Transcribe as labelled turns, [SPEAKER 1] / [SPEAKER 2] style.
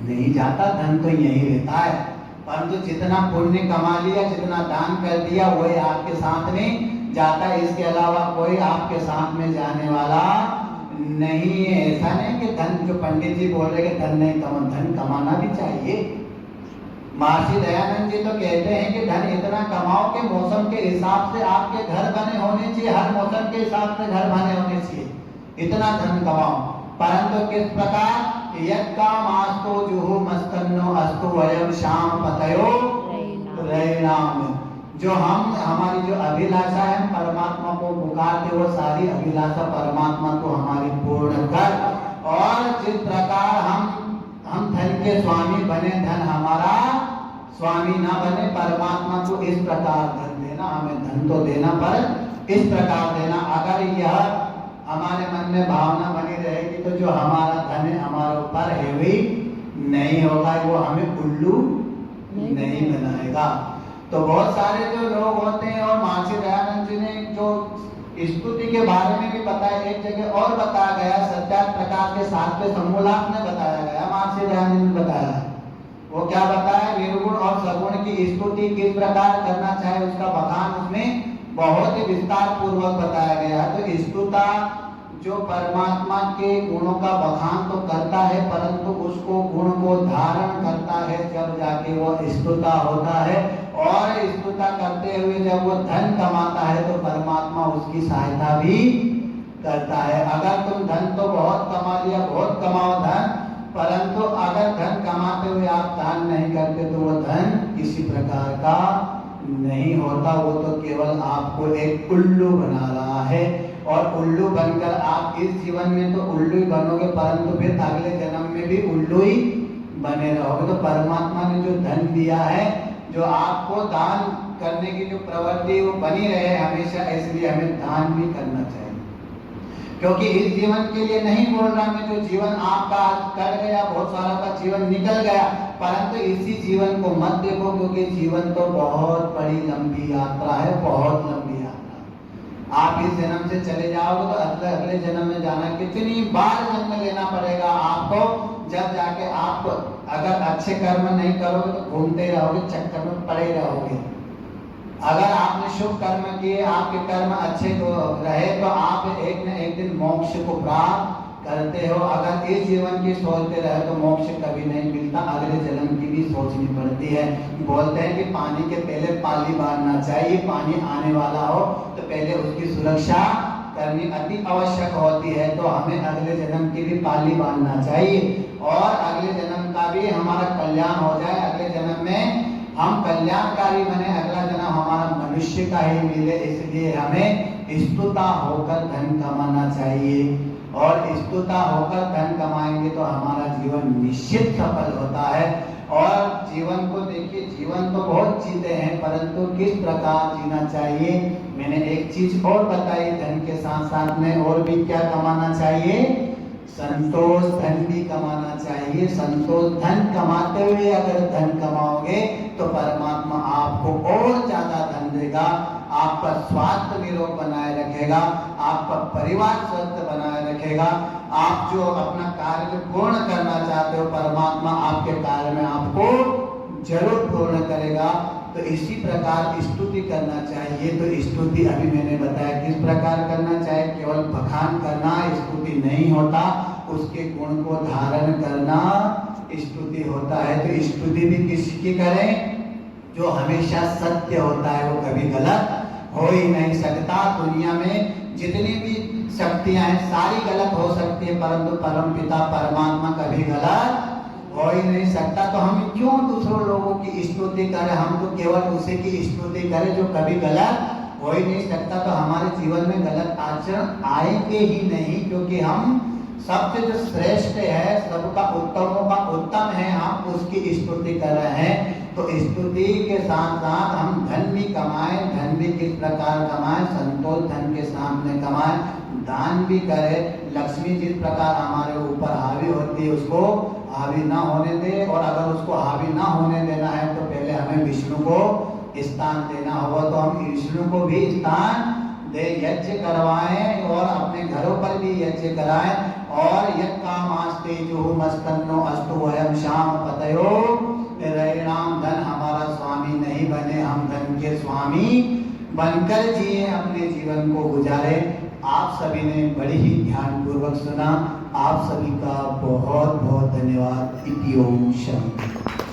[SPEAKER 1] नहीं जाता, धन तो यही रहता है। परंतु जितना पुण्य कमा लिया, जितना दान कर दिया, वही आपके साथ में जाता है। इसके अलावा कोई आपके साथ में जाने वाला नहीं है। ऐसा नहीं कि धन, जो पंडित जी बोल रहे कि धन नहीं कमा, धन कमाना भी चाहिए। महर्षि दयानंद जी तो कहते हैं कि धन इतना कमाओ कि मौसम के हिसाब से आपके घर बने होने चाहिए, हर मौसम के हिसाब से घर बने होने चाहिए, इतना धन कमाओ। परंतु किस प्रकार, यत् कामास्तो जुहु मस्तन्नो अस्तु वयम शाम पतयो रैनाम। जो हम, हमारी जो अभिलाषा है, परमात्मा को पुकारते, वो सारी अभिलाषा परमात्मा को हमारी पूर्ण कर। और जिस प्रकार हम धन के स्वामी बने, धन हमारा स्वामी ना बने, परमात्मा को इस प्रकार धन देना, हमें धन तो देना पर इस प्रकार देना। अगर यह हमारे मन में भावना बनी रहेगी तो जो हमारा धन है हमारे ऊपर हेवी नहीं होगा, वो हमें उल्लू नहीं बनाएगा। तो बहुत सारे जो लोग होते हैं, और महर्षि दयानंद जी ने जो स्तुति के बारे में भी बताया, एक जगह और बताया गया, सत्याग्रह प्रकाश के 7वें समूलाप में बताया गया, महर्षि दयानंद ने बताया। वो क्या बताया, निर्गुण और सगुण की स्तुति किस प्रकार करना चाहिए, उसका बखान उसमें बहुत ही विस्तार पूर्वक बताया गया है। तो स्तुता जो परमात्मा के गुणों का बखान तो करता है, परंतु उसको गुण को धारण करता है, जब जाके वो स्तुता होता है। और स्तुता करते हुए जब वो धन कमाता है तो परमात्मा उसकी सहायता भी करता है। अगर तुम धन तो बहुत कमा लिया, बहुत कमाओ धन, परंतु अगर धन कमाते हुए आप दान नहीं करते तो वो धन किसी प्रकार का नहीं होता, वो तो केवल आपको एक उल्लू बना रहा है। और उल्लू बनकर आप इस जीवन में तो उल्लू ही बनोगे, परंतु फिर अगले जन्म में भी उल्लू ही बने रहोगे। तो परमात्मा ने जो धन दिया है, जो आपको दान करने की जो प्रवृत्ति वो बनी रहे हमेशा, इसलिए हमें दान भी करना चाहिए। क्योंकि इस जीवन के लिए नहीं बोल रहा मैं, जो जीवन आपका कर गया, बहुत सारा का जीवन निकल गया, परंतु इसी जीवन को मत देखो, क्योंकि जीवन तो बहुत बड़ी लंबी यात्रा है, बहुत लंबी यात्रा। आप इस जन्म से चले जाओगे तो अगले जन्म में जाना कितनी बार जन्म लेना पड़ेगा आपको, जब जाके आप अगर अच्छे कर्म नहीं करोगे तो घूमते रहोगे, चक्कर में पड़े रहोगे। अगर आपने शुभ कर्म किए, आपके कर्म अच्छे तो रहे, तो आप एक न एक दिन मोक्ष को प्राप्त करते हो। अगर इस जीवन की सोचते रहे तो मोक्ष कभी नहीं मिलता, अगले जन्म की भी सोचनी पड़ती है। बोलते हैं कि पानी के पहले पाली बांधना चाहिए, पानी आने वाला हो तो पहले उसकी सुरक्षा करनी अति आवश्यक होती है। तो हमें अगले जन्म की भी पाली बांधना चाहिए, और अगले जन्म का भी हमारा कल्याण हो जाए, अगले जन्म में हम कल्याणकारी बने, अगला जन्म हमारा मनुष्य का ही मिले। इसलिए हमें स्तुता होकर धन कमाना चाहिए, और स्तुता होकर धन कमाएंगे तो हमारा जीवन निश्चित सफल होता है। और जीवन को देखिए, जीवन तो बहुत जीते हैं, परंतु किस प्रकार जीना चाहिए। मैंने एक चीज और बताई, धन के साथ साथ में और भी क्या कमाना चाहिए, संतोष धन भी कमाना चाहिए। संतोष धन कमाते हुए अगर धन कमाओगे तो परमात्मा आपको और ज्यादा धन देगा, आपका स्वास्थ्य निरोग बनाए रखेगा, आपका परिवार स्वस्थ बनाए रखेगा। आप जो अपना कार्य पूर्ण करना चाहते हो, परमात्मा आपके कार्य में आपको जरूर पूर्ण करेगा। तो इसी प्रकार स्तुति करना चाहिए। तो स्तुति अभी मैंने बताया किस प्रकार करना चाहिए, केवल बखान करना स्तुति नहीं होता, उसके गुण को धारण करना स्तुति होता है। तो स्तुति भी किसकी करें, जो हमेशा सत्य होता है, वो कभी गलत हो ही नहीं सकता। दुनिया में जितनी भी शक्तियां हैं सारी गलत हो सकती है, परंतु परम पिता परमात्मा कभी गलत हो ही नहीं सकता। तो हम क्यों दूसरों लोगों की स्तुति करें, हम तो केवल उसी की स्तुति करें जो कभी गलत हो ही नहीं सकता। तो हमारे जीवन में गलत आचरण आएंगे ही नहीं, क्योंकि हम सबसे जो श्रेष्ठ है, सबका उत्तमों का उत्तम है, हम उसकी स्तुति कर रहे हैं। तो स्तुति के साथ साथ हम धन भी कमाएं। धन भी किस प्रकार कमाएं, संतोष धन के सामने कमाएं, दान भी करें। लक्ष्मी जिस प्रकार हमारे ऊपर हावी होती है, उसको हावी ना होने दे, और अगर उसको हावी ना होने देना है तो पहले हमें विष्णु को स्थान देना होगा। तो हम विष्णु को भी स्थान दे यज्ञ करवाएं और अपने घरों पर भी यज्ञ कराएं। और यक्कामास्ते जो मस्तन्नो अस्तु वयम शाम पतयो राम धन हमारा स्वामी नहीं बने, हम धन के स्वामी बनकर जिए, अपने जीवन को गुजारे। आप सभी ने बड़ी ही ध्यानपूर्वक सुना। आप सभी का बहुत बहुत धन्यवाद। इति ओम शांति।